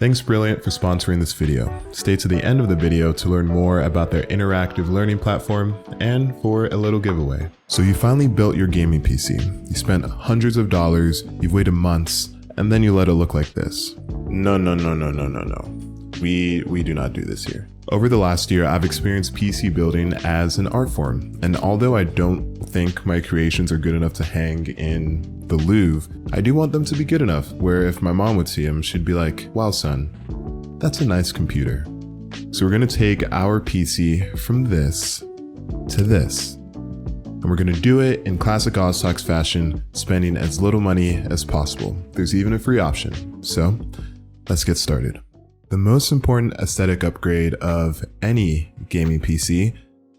Thanks Brilliant for sponsoring this video. Stay to the end of the video to learn more about their interactive learning platform and for a little giveaway. So you finally built your gaming PC. You spent hundreds of dollars, you've waited months, and then you let it look like this. No. We do not do this here. Over the last year, I've experienced PC building as an art form, and although I don't think my creations are good enough to hang in the Louvre, I do want them to be good enough where if my mom would see them, she'd be like, wow son, that's a nice computer. So we're gonna take our PC from this to this, and we're gonna do it in classic OzTalks fashion, spending as little money as possible. There's even a free option, so let's get started. The most important aesthetic upgrade of any gaming PC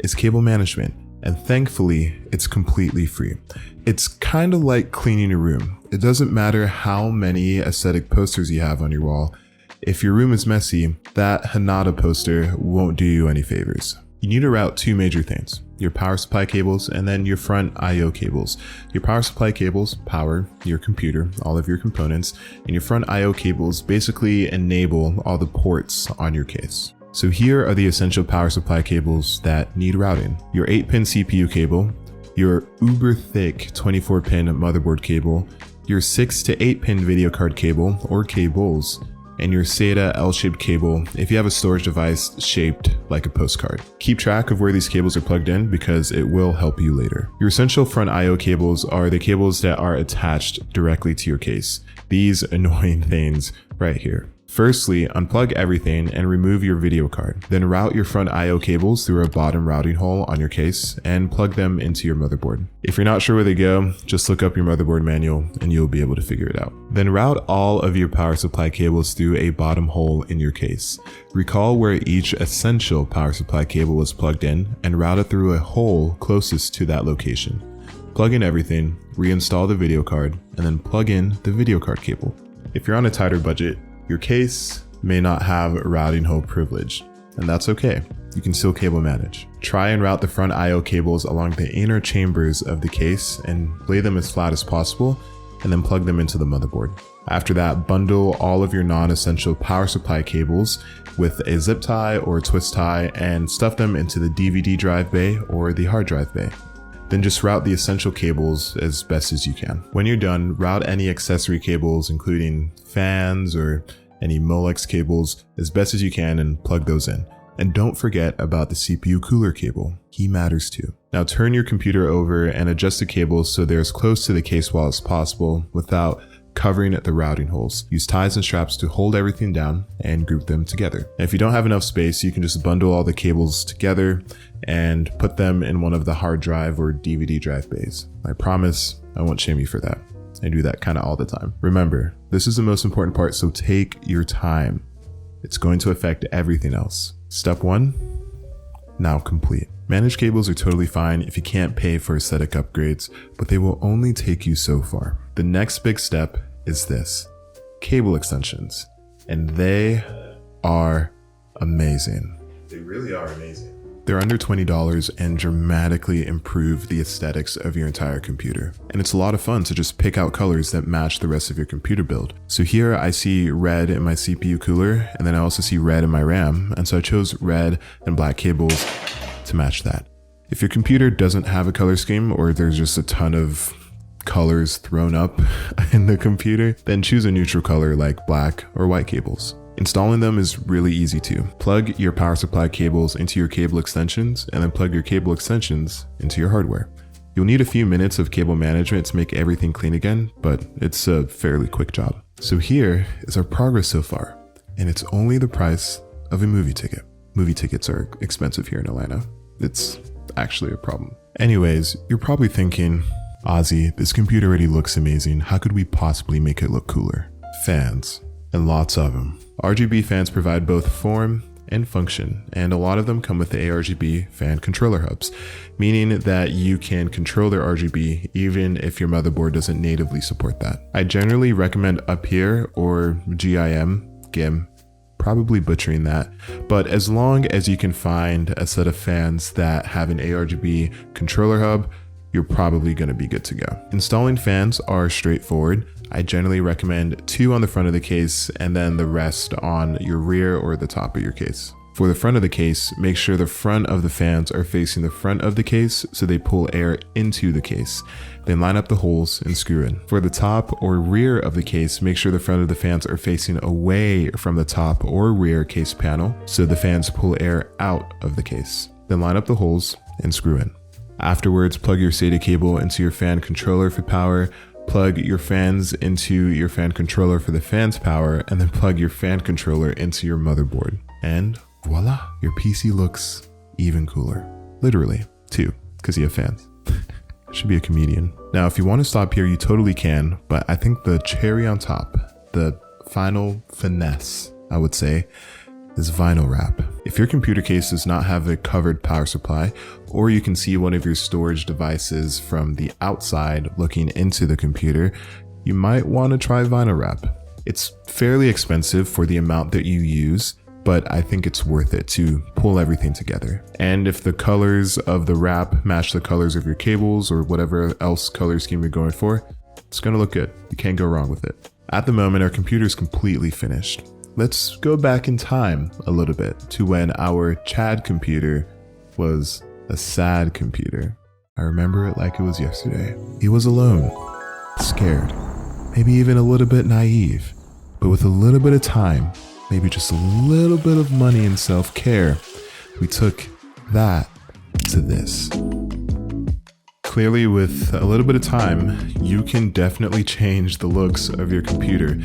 is cable management, and thankfully it's completely free. It's kind of like cleaning your room. It doesn't matter how many aesthetic posters you have on your wall. If your room is messy, that Hanada poster won't do you any favors. You need to route two major things: your power supply cables and then your front I/O cables. Your power supply cables power your computer, all of your components, and your front I/O cables basically enable all the ports on your case. So here are the essential power supply cables that need routing: your 8-pin CPU cable, your uber thick 24-pin motherboard cable, your 6 to 8-pin video card cable or cables, and your SATA L-shaped cable if you have a storage device shaped like a postcard. Keep track of where these cables are plugged in because it will help you later. Your essential front I/O cables are the cables that are attached directly to your case. These annoying things right here. Firstly, unplug everything and remove your video card. Then route your front I/O cables through a bottom routing hole on your case and plug them into your motherboard. If you're not sure where they go, just look up your motherboard manual and you'll be able to figure it out. Then route all of your power supply cables through a bottom hole in your case. Recall where each essential power supply cable was plugged in and route it through a hole closest to that location. Plug in everything, reinstall the video card, and then plug in the video card cable. If you're on a tighter budget, your case may not have routing hole privilege, and that's okay. You can still cable manage. Try and route the front I/O cables along the inner chambers of the case and lay them as flat as possible, and then plug them into the motherboard. After that, bundle all of your non-essential power supply cables with a zip tie or twist tie and stuff them into the DVD drive bay or the hard drive bay. Then just route the essential cables as best as you can. When you're done, route any accessory cables, including fans or any Molex cables, as best as you can and plug those in. And don't forget about the CPU cooler cable. He matters too. Now turn your computer over and adjust the cables so they're as close to the case wall as possible without covering the routing holes. Use ties and straps to hold everything down and group them together. And if you don't have enough space, you can just bundle all the cables together and put them in one of the hard drive or DVD drive bays. I promise I won't shame you for that. I do that kind of all the time. Remember, this is the most important part, so take your time. It's going to affect everything else. Step 1, now complete. Managed cables are totally fine if you can't pay for aesthetic upgrades, but they will only take you so far. The next big step is this: cable extensions. And they are amazing. They really are amazing. They're under $20 and dramatically improve the aesthetics of your entire computer. And it's a lot of fun to just pick out colors that match the rest of your computer build. So here I see red in my CPU cooler, and then I also see red in my RAM. And so I chose red and black cables to match that. If your computer doesn't have a color scheme, or there's just a ton of colors thrown up in the computer, then choose a neutral color like black or white cables. Installing them is really easy too. Plug your power supply cables into your cable extensions and then plug your cable extensions into your hardware. You'll need a few minutes of cable management to make everything clean again, but it's a fairly quick job. So here is our progress so far, and it's only the price of a movie ticket. Movie tickets are expensive here in Atlanta. It's actually a problem. Anyways, you're probably thinking, Ozzy, this computer already looks amazing. How could we possibly make it look cooler? Fans, and lots of them. RGB fans provide both form and function, and a lot of them come with the ARGB fan controller hubs, meaning that you can control their RGB even if your motherboard doesn't natively support that. I generally recommend Up Here or GIM, probably butchering that, but as long as you can find a set of fans that have an ARGB controller hub, you're probably going to be good to go. Installing fans are straightforward. I generally recommend 2 on the front of the case and then the rest on your rear or the top of your case. For the front of the case, make sure the front of the fans are facing the front of the case so they pull air into the case. Then line up the holes and screw in. For the top or rear of the case, make sure the front of the fans are facing away from the top or rear case panel so the fans pull air out of the case. Then line up the holes and screw in. Afterwards, plug your SATA cable into your fan controller for power, plug your fans into your fan controller for the fan's power, and then plug your fan controller into your motherboard. And voila, your PC looks even cooler. Literally, too, because you have fans. Should be a comedian. Now, if you want to stop here, you totally can, but I think the cherry on top, the final finesse, I would say, is vinyl wrap. If your computer case does not have a covered power supply, or you can see one of your storage devices from the outside looking into the computer, you might want to try vinyl wrap. It's fairly expensive for the amount that you use, but I think it's worth it to pull everything together. And if the colors of the wrap match the colors of your cables or whatever else color scheme you're going for, it's gonna look good. You can't go wrong with it. At the moment, our computer is completely finished. Let's go back in time a little bit to when our Chad computer was a sad computer. I remember it like it was yesterday. He was alone, scared, maybe even a little bit naive, but with a little bit of time, maybe just a little bit of money and self-care, we took that to this. Clearly, with a little bit of time, you can definitely change the looks of your computer,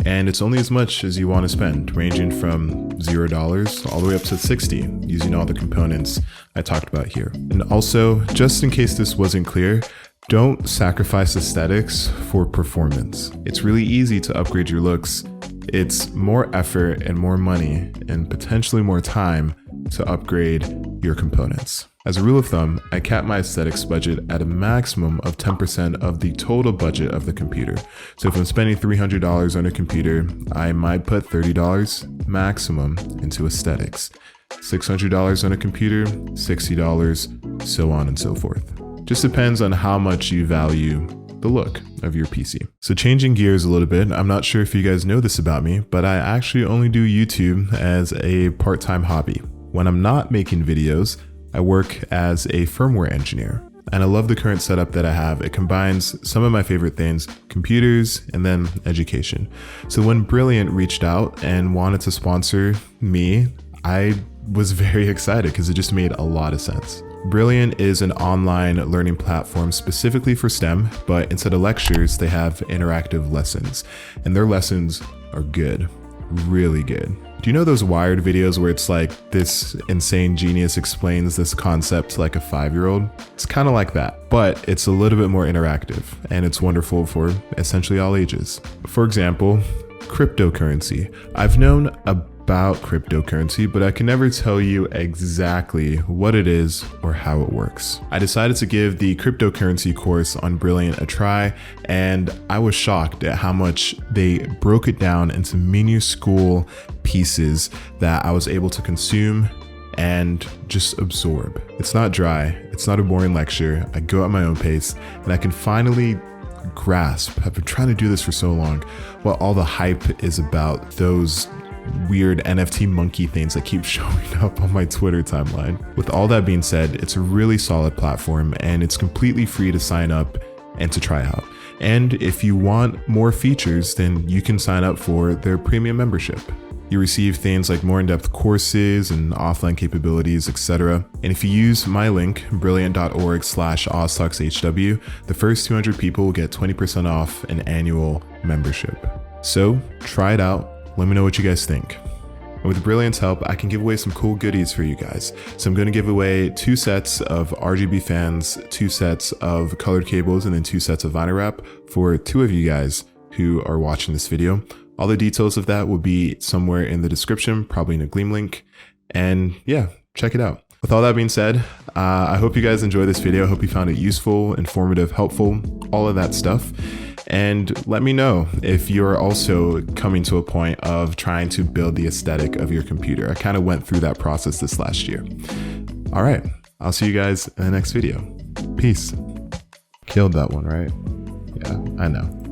and it's only as much as you want to spend, ranging from $0 all the way up to $60, using all the components I talked about here. And also, just in case this wasn't clear, don't sacrifice aesthetics for performance. It's really easy to upgrade your looks. It's more effort and more money and potentially more time to upgrade your components. As a rule of thumb, I cap my aesthetics budget at a maximum of 10% of the total budget of the computer. So if I'm spending $300 on a computer, I might put $30 maximum into aesthetics. $600 on a computer, $60, so on and so forth. Just depends on how much you value the look of your PC. So changing gears a little bit, I'm not sure if you guys know this about me, but I actually only do YouTube as a part-time hobby. When I'm not making videos, I work as a firmware engineer, and I love the current setup that I have. It combines some of my favorite things, computers and then education. So when Brilliant reached out and wanted to sponsor me, I was very excited because it just made a lot of sense. Brilliant is an online learning platform specifically for STEM, but instead of lectures, they have interactive lessons, and their lessons are good, really good. Do you know those Wired videos where it's like this insane genius explains this concept to like a 5-year-old? It's kind of like that, but it's a little bit more interactive, and it's wonderful for essentially all ages. For example, cryptocurrency. I've known about cryptocurrency, but I can never tell you exactly what it is or how it works. I decided to give the cryptocurrency course on Brilliant a try, and I was shocked at how much they broke it down into minuscule pieces that I was able to consume and just absorb. It's not dry, it's not a boring lecture. I go at my own pace, and I can finally grasp, I've been trying to do this for so long, what all the hype is about those weird NFT monkey things that keep showing up on my Twitter timeline. With all that being said, it's a really solid platform, and it's completely free to sign up and to try out. And if you want more features, then you can sign up for their premium membership. You receive things like more in-depth courses and offline capabilities, etc. And if you use my link, brilliant.org/OzTalksHW, the first 200 people will get 20% off an annual membership. So try it out. Let me know what you guys think. And with Brilliant's help, I can give away some cool goodies for you guys. So I'm going to give away 2 sets of RGB fans, 2 sets of colored cables, and then 2 sets of vinyl wrap for 2 of you guys who are watching this video. All the details of that will be somewhere in the description, probably in a Gleam link. And yeah, check it out. With all that being said, I hope you guys enjoyed this video. I hope you found it useful, informative, helpful, all of that stuff. And let me know if you're also coming to a point of trying to build the aesthetic of your computer. I kind of went through that process this last year. All right, I'll see you guys in the next video. Peace. Killed that one, right? Yeah, I know.